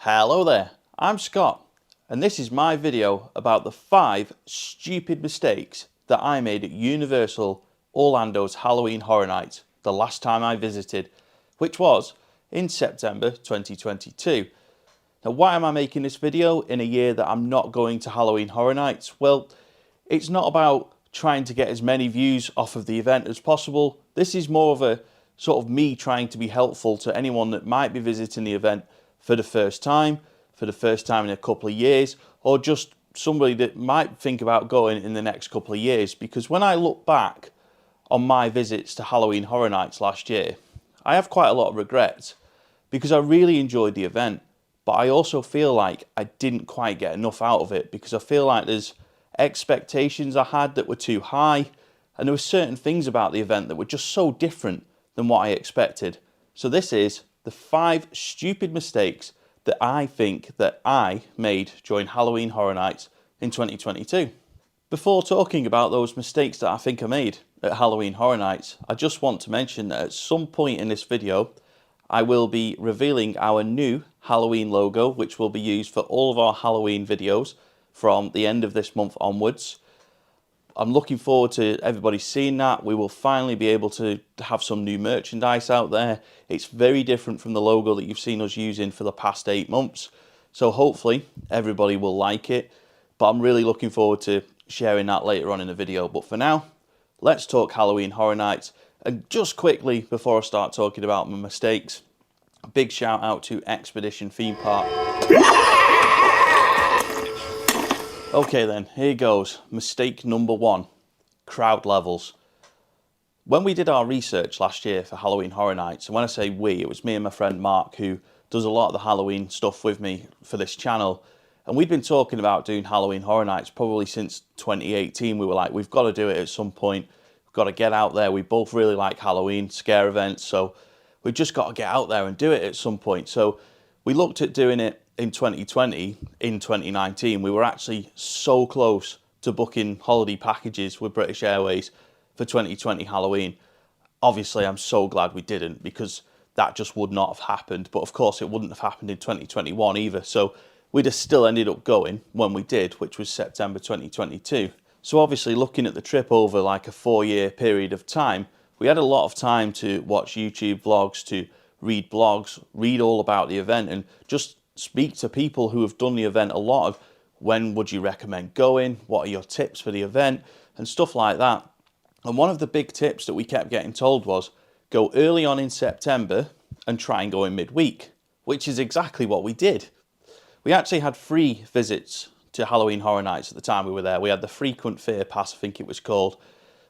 Hello there, I'm Scott, and this is my video about the 5 stupid mistakes that I made at Universal Orlando's Halloween Horror Nights the last time I visited, which was in September 2022. Now, why am I making this video in a year that I'm not going to Halloween Horror Nights? Well, it's not about trying to get as many views off of the event as possible. This is more of a sort of me trying to be helpful to anyone that might be visiting the event for the first time in a couple of years, or just somebody that might think about going in the next couple of years. Because when I look back on my visits to Halloween Horror Nights last year, I have quite a lot of regrets because I really enjoyed the event, but I also feel like I didn't quite get enough out of it because I feel like there's expectations I had that were too high, and there were certain things about the event that were just so different than what I expected. So this is the 5 stupid mistakes that I think that I made during Halloween Horror Nights in 2022. Before talking about those mistakes that I think I made at Halloween Horror Nights, I just want to mention that at some point in this video, I will be revealing our new Halloween logo, which will be used for all of our Halloween videos from the end of this month onwards. I'm looking forward to everybody seeing that. We will finally be able to have some new merchandise out there. It's very different from the logo that you've seen us using for the past 8 months. So hopefully everybody will like it. But I'm really looking forward to sharing that later on in the video. But for now, let's talk Halloween Horror Nights. And just quickly, before I start talking about my mistakes, a big shout out to Expedition Theme Park. Okay then, here goes. Mistake number 1, crowd levels. When we did our research last year for Halloween Horror Nights, and when I say we, it was me and my friend Mark, who does a lot of the Halloween stuff with me for this channel. And we'd been talking about doing Halloween Horror Nights probably since 2018. We were like, we've got to do it at some point. We've got to get out there. We both really like Halloween scare events, so we've just got to get out there and do it at some point. So we looked at doing it in 2020, in 2019, we were actually so close to booking holiday packages with British Airways for 2020 Halloween. Obviously, I'm so glad we didn't, because that just would not have happened. But of course, it wouldn't have happened in 2021 either. So we'd have still ended up going when we did, which was September 2022. So obviously, looking at the trip over like a 4-year period of time, we had a lot of time to watch YouTube vlogs, to read blogs, read all about the event, and just speak to people who have done the event a lot of when would you recommend going, what are your tips for the event, and stuff like that. And one of the big tips that we kept getting told was go early on in September and try and go in midweek, which is exactly what we did. We actually had free visits to Halloween Horror Nights at the time we were there. We had the Frequent Fear Pass, I think it was called.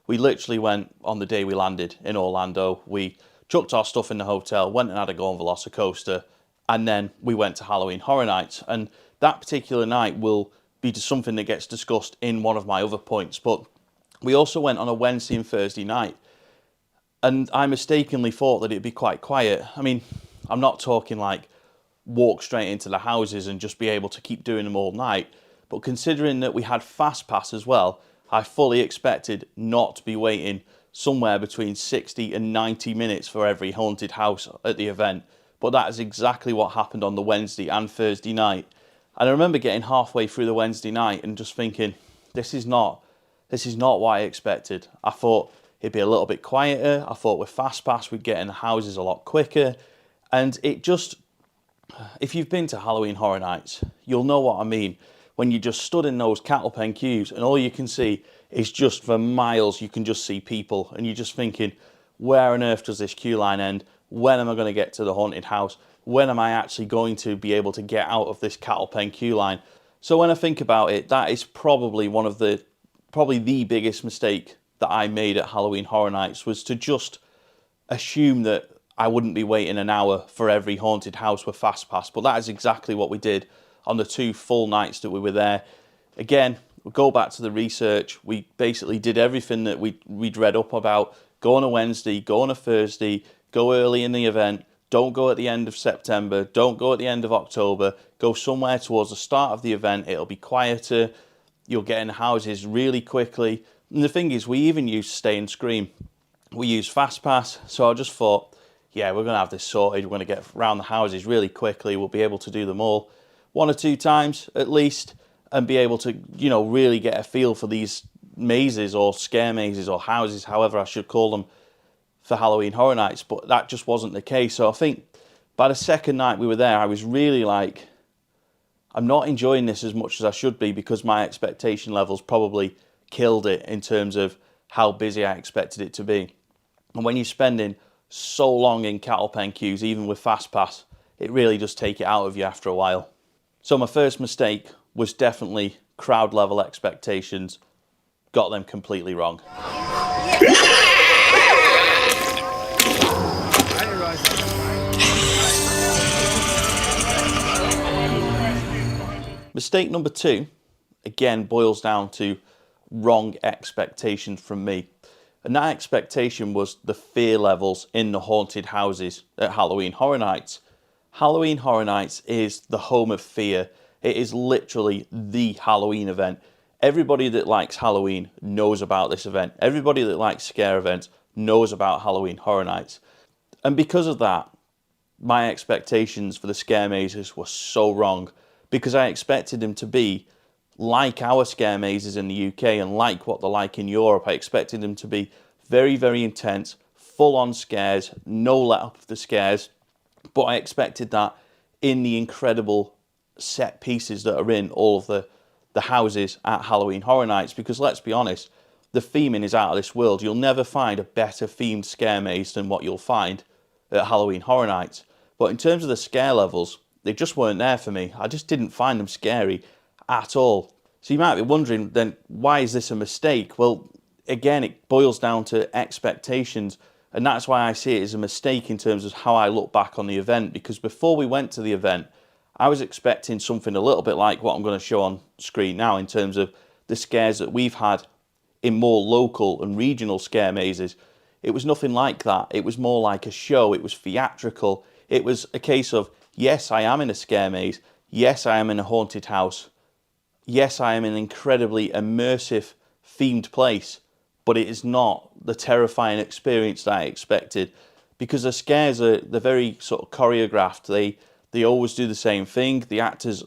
We literally went on the day we landed in Orlando. We chucked our stuff in the hotel, went and had a go on Velocicoaster, and then we went to Halloween Horror Nights. And that particular night will be something that gets discussed in one of my other points. But we also went on a Wednesday and Thursday night. And I mistakenly thought that it'd be quite quiet. I mean, I'm not talking like walk straight into the houses and just be able to keep doing them all night. But considering that we had Fast Pass as well, I fully expected not to be waiting somewhere between 60 and 90 minutes for every haunted house at the event. But that is exactly what happened on the Wednesday and Thursday night. And I remember getting halfway through the Wednesday night and just thinking, this is not what I expected. I thought it'd be a little bit quieter. I thought with Fast Pass we'd get in the houses a lot quicker. And it just, if you've been to Halloween Horror Nights, you'll know what I mean. When you just stood in those cattle pen queues and all you can see is just for miles, you can just see people. And you're just thinking, where on earth does this queue line end? When am I going to get to the haunted house? When am I actually going to be able to get out of this cattle pen queue line? So when I think about it, that is probably the biggest mistake that I made at Halloween Horror Nights, was to just assume that I wouldn't be waiting an hour for every haunted house with Fast Pass. But that is exactly what we did on the 2 full nights that we were there. Again, we'll go back to the research. We basically did everything that we'd read up about. Go on a Wednesday, go on a Thursday, go early in the event, don't go at the end of September, don't go at the end of October, go somewhere towards the start of the event. It'll be quieter, you'll get in houses really quickly. And the thing is, we even used Stay and Scream. We used Fast Pass, so I just thought, yeah, we're going to have this sorted. We're going to get around the houses really quickly. We'll be able to do them all 1 or 2 times at least and be able to, you know, really get a feel for these mazes or scare mazes or houses, however I should call them, for Halloween Horror Nights. But that just wasn't the case. So I think by the second night we were there, I was really like, I'm not enjoying this as much as I should be, because my expectation levels probably killed it in terms of how busy I expected it to be. And when you're spending so long in cattle pen queues, even with FastPass, it really does take it out of you after a while. So my first mistake was definitely crowd level expectations. Got them completely wrong. Mistake number 2, again, boils down to wrong expectations from me. And that expectation was the fear levels in the haunted houses at Halloween Horror Nights. Halloween Horror Nights is the home of fear. It is literally the Halloween event. Everybody that likes Halloween knows about this event. Everybody that likes scare events knows about Halloween Horror Nights. And because of that, my expectations for the scare mazes were so wrong, because I expected them to be like our scare mazes in the UK and like what they're like in Europe. I expected them to be very, very intense, full-on scares, no let-up of the scares, but I expected that in the incredible set pieces that are in all of the houses at Halloween Horror Nights, because let's be honest, the theming is out of this world. You'll never find a better themed scare maze than what you'll find at Halloween Horror Nights. But in terms of the scare levels, they just weren't there for me. I just didn't find them scary at all. So you might be wondering, then, why is this a mistake? Well, again, it boils down to expectations, and that's why I see it as a mistake in terms of how I look back on the event, because before we went to the event, I was expecting something a little bit like what I'm going to show on screen now in terms of the scares that we've had in more local and regional scare mazes. It was nothing like that. It was more like a show. It was theatrical. It was a case of, yes, I am in a scare maze. Yes, I am in a haunted house. Yes, I am in an incredibly immersive themed place, but it is not the terrifying experience that I expected, because the scares they're very sort of choreographed. They always do the same thing. The actors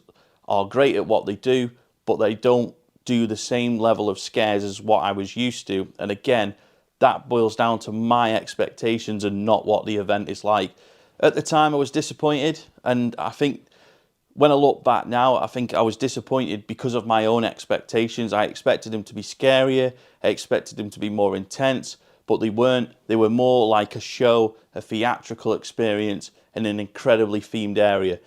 are great at what they do, but they don't do the same level of scares as what I was used to. And again, that boils down to my expectations and not what the event is like. At the time, I was disappointed, and I think when I look back now, I think I was disappointed because of my own expectations. I expected them to be scarier, I expected them to be more intense, but they weren't. They were more like a show, a theatrical experience in an incredibly themed area.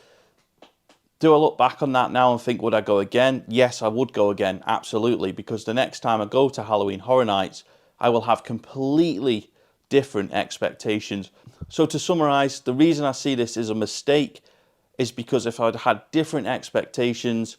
Do I look back on that now and think, would I go again? Yes, I would go again, absolutely, because the next time I go to Halloween Horror Nights, I will have completely different expectations. So to summarise, the reason I see this as a mistake is because if I'd had different expectations,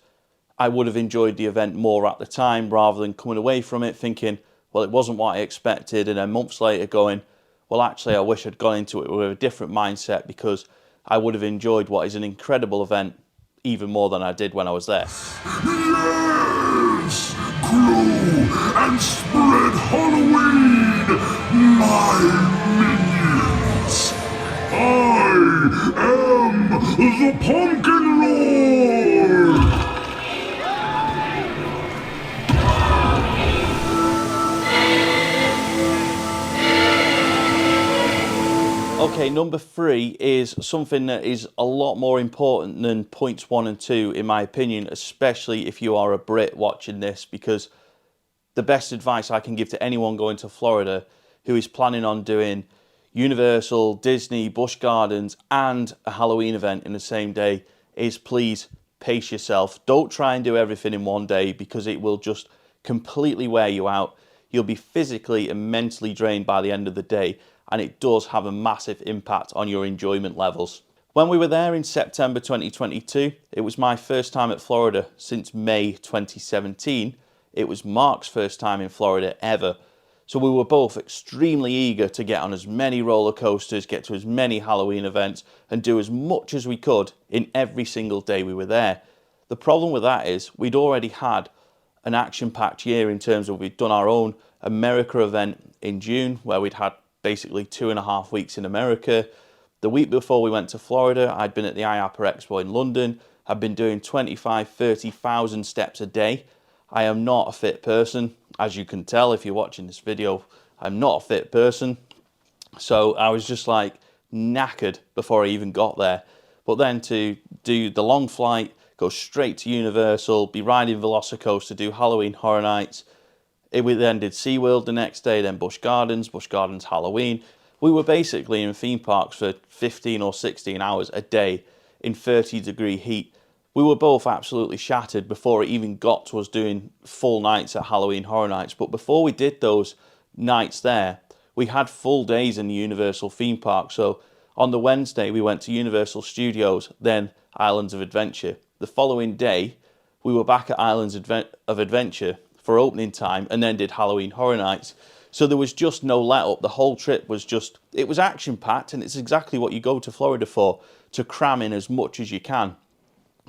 I would have enjoyed the event more at the time, rather than coming away from it thinking, well, it wasn't what I expected, and then months later going, well, actually, I wish I'd gone into it with a different mindset, because I would have enjoyed what is an incredible event even more than I did when I was there. Yes! Grow and spread Halloween, my minions! I am the Pumpkin Lord! Okay, number 3 is something that is a lot more important than points 1 and 2, in my opinion, especially if you are a Brit watching this, because the best advice I can give to anyone going to Florida who is planning on doing Universal, Disney, Busch Gardens and a Halloween event in the same day is please pace yourself. Don't try and do everything in one day, because it will just completely wear you out. You'll be physically and mentally drained by the end of the day, and it does have a massive impact on your enjoyment levels. When we were there in September 2022, it was my first time at Florida since May 2017. It was Mark's first time in Florida ever. So we were both extremely eager to get on as many roller coasters, get to as many Halloween events, and do as much as we could in every single day we were there. The problem with that is we'd already had an action-packed year in terms of we'd done our own America event in June, where we'd had basically 2.5 weeks in America. The week before we went to Florida, I'd been at the IAPA Expo in London. I've been doing 25, 30,000 steps a day. I am not a fit person. As you can tell if you're watching this video, I'm not a fit person. So I was just like knackered before I even got there. But then to do the long flight, go straight to Universal, be riding Velocicoaster, do Halloween Horror Nights. We then did SeaWorld the next day, then Busch Gardens Halloween. We were basically in theme parks for 15 or 16 hours a day in 30-degree heat. We were both absolutely shattered before it even got to us doing full nights at Halloween Horror Nights. But before we did those nights there, we had full days in the Universal theme park. So on the Wednesday, we went to Universal Studios, then Islands of Adventure. The following day, we were back at Islands of Adventure for opening time and then did Halloween Horror Nights. So there was just no let up. The whole trip was just, it was action packed, and it's exactly what you go to Florida for, to cram in as much as you can.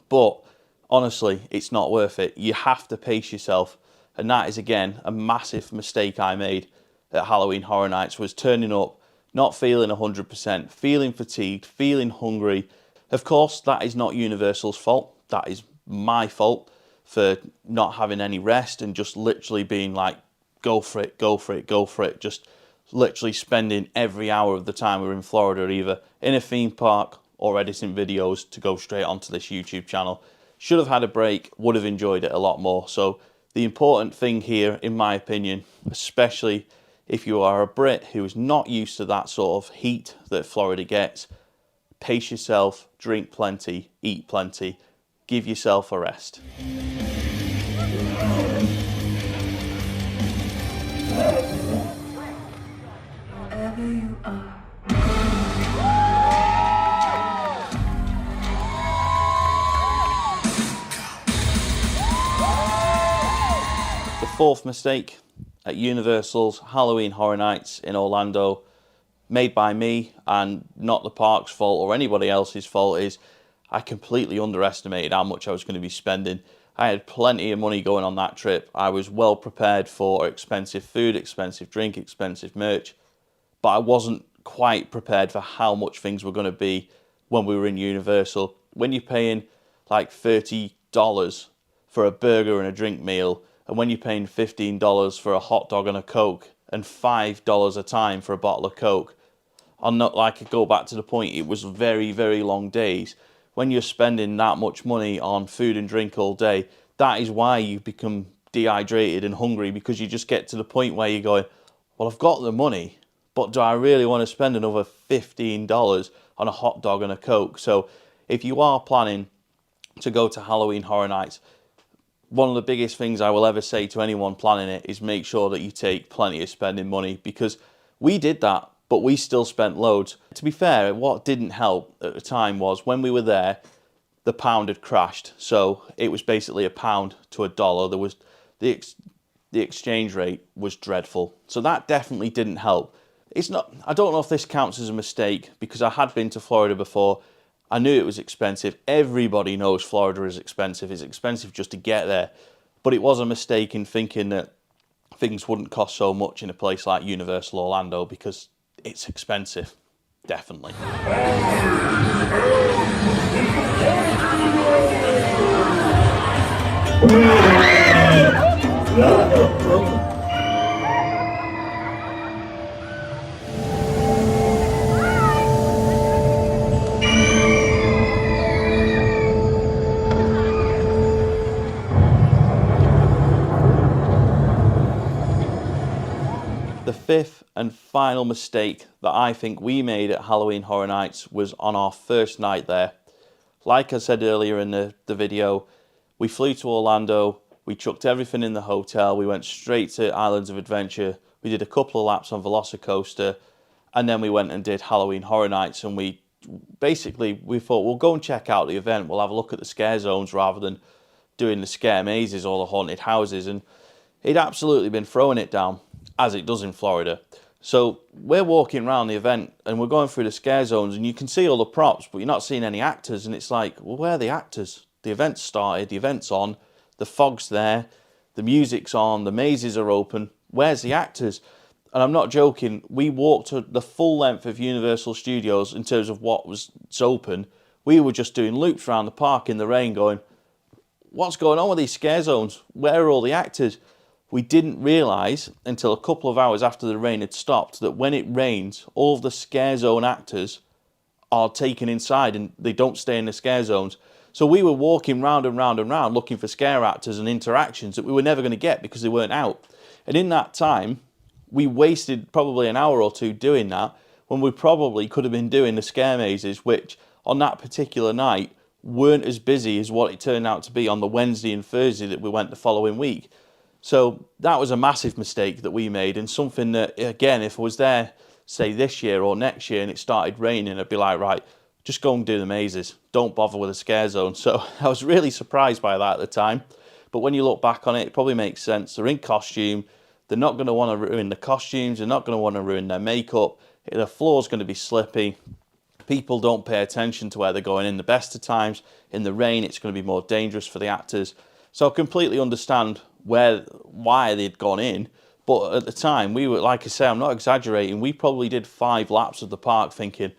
But honestly, it's not worth it. You have to pace yourself. And that is, again, a massive mistake I made at Halloween Horror Nights, was turning up, not feeling 100%, feeling fatigued, feeling hungry. Of course, that is not Universal's fault. That is my fault for not having any rest and just literally being like, go for it, go for it, go for it. Just literally spending every hour of the time we were in Florida either in a theme park or editing videos to go straight onto this YouTube channel. Should have had a break, would have enjoyed it a lot more. So the important thing here, in my opinion, especially if you are a Brit who is not used to that sort of heat that Florida gets, pace yourself, drink plenty, eat plenty, give yourself a rest. Wherever you are. The fourth mistake at Universal's Halloween Horror Nights in Orlando, made by me and not the park's fault or anybody else's fault, is I completely underestimated how much I was going to be spending. I had plenty of money going on that trip. I was well prepared for expensive food, expensive drink, expensive merch, but I wasn't quite prepared for how much things were going to be when we were in Universal. When you're paying like $30 for a burger and a drink meal, and when you're paying $15 for a hot dog and a Coke, and $5 a time for a bottle of Coke, I'm not like I go back to the point, it was very, very long days. When you're spending that much money on food and drink all day, that is why you become dehydrated and hungry, because you just get to the point where you're going, well, I've got the money, but do I really want to spend another $15 on a hot dog and a Coke? So if you are planning to go to Halloween Horror Nights, one of the biggest things I will ever say to anyone planning it is make sure that you take plenty of spending money, because we did that, but we still spent loads. To be fair, what didn't help at the time was when we were there, the pound had crashed. So it was basically £1 to $1. There was the exchange rate was dreadful. So that definitely didn't help. It's not, I don't know if this counts as a mistake, because I had been to Florida before. I knew it was expensive. Everybody knows Florida is expensive. It's expensive just to get there. But it was a mistake in thinking that things wouldn't cost so much in a place like Universal Orlando, because it's expensive. Definitely. The fifth and final mistake that I think we made at Halloween Horror Nights was on our first night there. Like I said earlier in the video, we flew to Orlando, we chucked everything in the hotel, we went straight to Islands of Adventure, we did a couple of laps on Velocicoaster, and then we went and did Halloween Horror Nights, and we thought we'll go and check out the event, we'll have a look at the scare zones rather than doing the scare mazes or the haunted houses, and he'd absolutely been throwing it down, as it does in Florida. So we're walking around the event and we're going through the scare zones, and you can see all the props, but you're not seeing any actors, and it's like, well, where are the actors? The event's started, the event's on, the fog's there, the music's on, the mazes are open, where's the actors? and I'm not joking, we walked the full length of Universal Studios in terms of what was open. We were just doing loops around the park in the rain going, what's going on with these scare zones? Where are all the actors? We didn't realise until a couple of hours after the rain had stopped that when it rains, all of the scare zone actors are taken inside and they don't stay in the scare zones. So we were walking round and round and round looking for scare actors and interactions that we were never going to get because they weren't out. And in that time, we wasted probably an hour or two doing that when we probably could have been doing the scare mazes, which on that particular night weren't as busy as what it turned out to be on the Wednesday and Thursday that we went the following week. So that was a massive mistake that we made, and something that, again, if I was there, say this year or next year and it started raining, I'd be like, right, just go and do the mazes. Don't bother with the scare zone. So I was really surprised by that at the time. But when you look back on it, it probably makes sense. They're in costume. They're not going to want to ruin the costumes. They're not going to want to ruin their makeup. The floor's going to be slippy. People don't pay attention to where they're going in the best of times. In the rain, it's going to be more dangerous for the actors. So I completely understand why they'd gone in. But at the time, we were, like I say, I'm not exaggerating, we probably did 5 laps of the park thinking,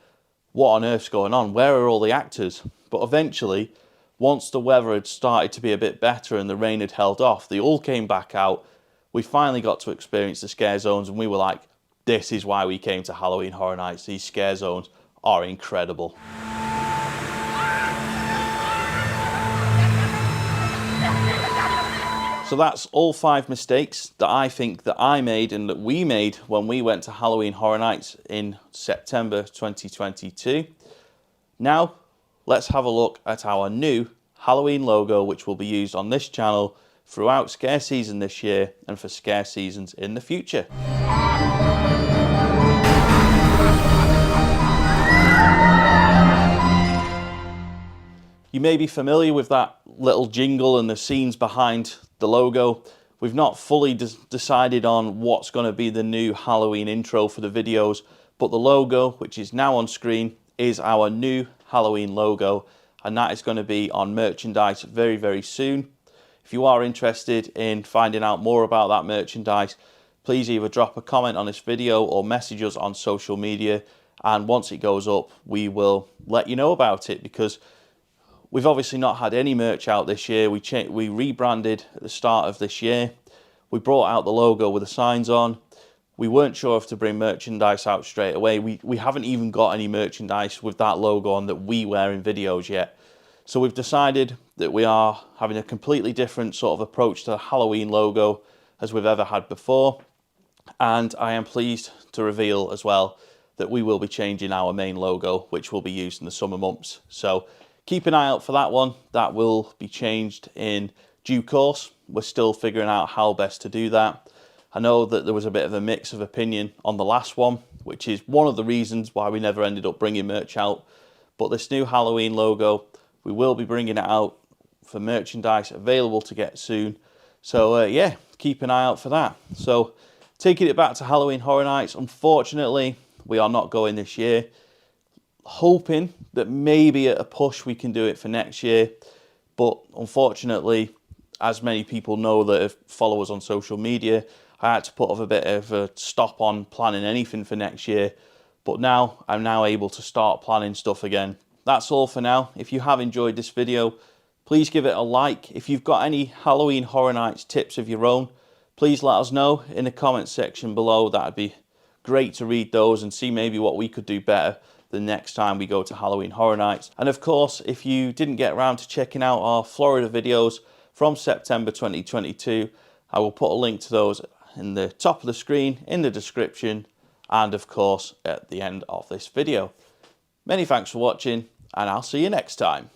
what on earth's going on? Where are all the actors? But eventually, once the weather had started to be a bit better and the rain had held off, they all came back out. We finally got to experience the scare zones and we were like, this is why we came to Halloween Horror Nights. These scare zones are incredible. So that's all 5 mistakes that I think that I made and that we made when we went to Halloween Horror Nights in September 2022. Now, let's have a look at our new Halloween logo, which will be used on this channel throughout scare season this year and for scare seasons in the future. You may be familiar with that little jingle and the scenes behind the logo. We've not fully decided on what's going to be the new Halloween intro for the videos, but the logo, which is now on screen, is our new Halloween logo, and that is going to be on merchandise very, very soon. If you are interested in finding out more about that merchandise, please either drop a comment on this video or message us on social media, and once it goes up, we will let you know about it, because we've obviously not had any merch out this year. We rebranded at the start of this year. We brought out the logo with the signs on. We weren't sure if to bring merchandise out straight away. We haven't even got any merchandise with that logo on that we wear in videos yet. So we've decided that we are having a completely different sort of approach to the Halloween logo as we've ever had before. And I am pleased to reveal as well that we will be changing our main logo, which will be used in the summer months. So keep an eye out for that one. That will be changed in due course. We're still figuring out how best to do that. I know that there was a bit of a mix of opinion on the last one, which is one of the reasons why we never ended up bringing merch out. But this new Halloween logo, we will be bringing it out for merchandise available to get soon. So yeah, keep an eye out for that. So taking it back to Halloween Horror Nights, unfortunately, we are not going this year. Hoping that maybe at a push we can do it for next year. But unfortunately, as many people know that follow us on social media, I had to put a bit of a stop on planning anything for next year. But now, I'm now able to start planning stuff again. That's all for now. If you have enjoyed this video, please give it a like. If you've got any Halloween Horror Nights tips of your own, please let us know in the comments section below. That'd be great to read those and see maybe what we could do better the next time we go to Halloween Horror Nights. And of course, if you didn't get around to checking out our Florida videos from September 2022, I will put a link to those in the top of the screen, in the description, and of course at the end of this video. Many thanks for watching, and I'll see you next time.